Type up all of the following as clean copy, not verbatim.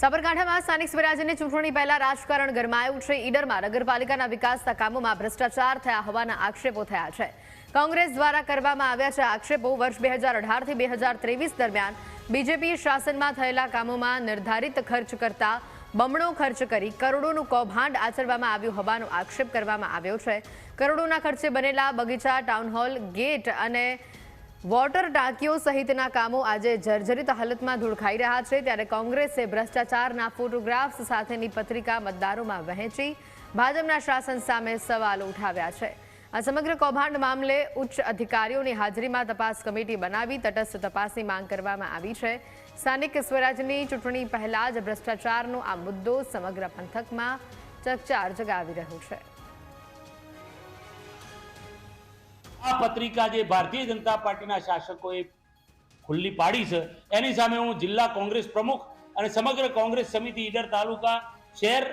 સાબરકાંઠામાં સ્થાનિક સ્વરાજ્યની ચૂંટણી પહેલા રાજકારણ ગરમાયું છે। ઈડરમાં નગરપાલિકાના વિકાસના કામોમાં ભ્રષ્ટાચાર થયા હોવાના આક્ષેપો થયા છે। કોંગ્રેસ દ્વારા કરવામાં આવ્યા છે આક્ષેપો। વર્ષ 2018 થી 2023 દરમિયાન બીજેપી શાસનમાં થયેલા કામોમાં નિર્ધારિત ખર્ચ કરતા બમણો ખર્ચ કરી કરોડોનું કૌભાંડ આચરવામાં આવ્યું હોવાનો આક્ષેપ કરવામાં આવ્યો છે। કરોડોના ખર્ચે બનેલા બગીચા, ટાઉન હોલ, ગેટ અને વોટર ટાંકીઓ સહિતના કામો આજે જર્જરિત હાલતમાં ધૂળખાઈ રહ્યા છે। ત્યારે કોંગ્રેસે ભ્રષ્ટાચારના ફોટોગ્રાફ્સ સાથેની પત્રિકા મતદારોમાં વહેંચી ભાજપના શાસન સામે સવાલો ઉઠાવ્યા છે। આ સમગ્ર કૌભાંડ મામલે ઉચ્ચ અધિકારીઓની હાજરીમાં તપાસ કમિટી બનાવી તટસ્થ તપાસની માંગ કરવામાં આવી છે। સ્થાનિક સ્વરાજ્યની ચૂંટણી પહેલા જ ભ્રષ્ટાચારનો આ મુદ્દો સમગ્ર પંથકમાં ચકચાર જગાવી રહ્યો છે। આ પત્રિકા જે ભારતીય જનતા પાર્ટીના શાસકોએ ખુલ્લી પાડી છે એની સામે હું જિલ્લા કોંગ્રેસ પ્રમુખ અને સમગ્ર કોંગ્રેસ સમિતિ ઈડર તાલુકા, શહેર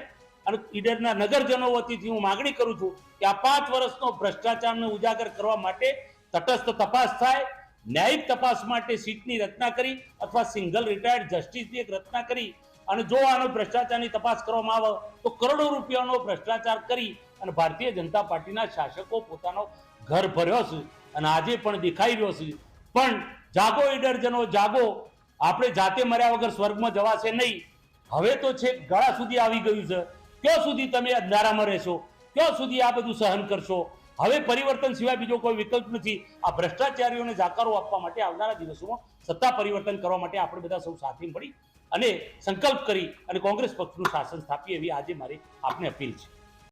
અને ઈડરના નગરજનો વતીથી હું માગણી કરું છું કે આ 5 વર્ષનો ભ્રષ્ટાચારને ઉજાગર કરવા માટે તટસ્થ તપાસ થાય। ન્યાયિક તપાસ માટે સીટની રચના કરી અથવા સિંગલ રિટાયર્ડ જસ્ટિસની એક રચના કરી અને જો આનો ભ્રષ્ટાચારની તપાસ કરવામાં આવે તો કરોડો રૂપિયાનો ભ્રષ્ટાચાર કરી અને ભારતીય જનતા પાર્ટીના શાસકો પોતાનો ઘર ભર્યો છે અને આજે પણ દેખાઈ રહ્યો છે। પણ જાગો ઈડરજનો જાગો, આપણે જાતે મર્યા વગર સ્વર્ગમાં જવાશે નહીં। હવે તો છે ગળા સુધી આવી ગયું છે। ક્યાં સુધી તમે અંધારામાં રહેશો? ક્યાં સુધી આ બધું સહન કરશો? હવે પરિવર્તન સિવાય બીજો કોઈ વિકલ્પ નથી। આ ભ્રષ્ટાચારીઓને જાકારો આપવા માટે આવનારા દિવસોમાં સત્તા પરિવર્તન કરવા માટે આપણે બધા સૌ સાથે મળી અને સંકલ્પ કરી અને કોંગ્રેસ પક્ષનું શાસન સ્થાપીએ એવી આજે મારી આપને અપીલ છે।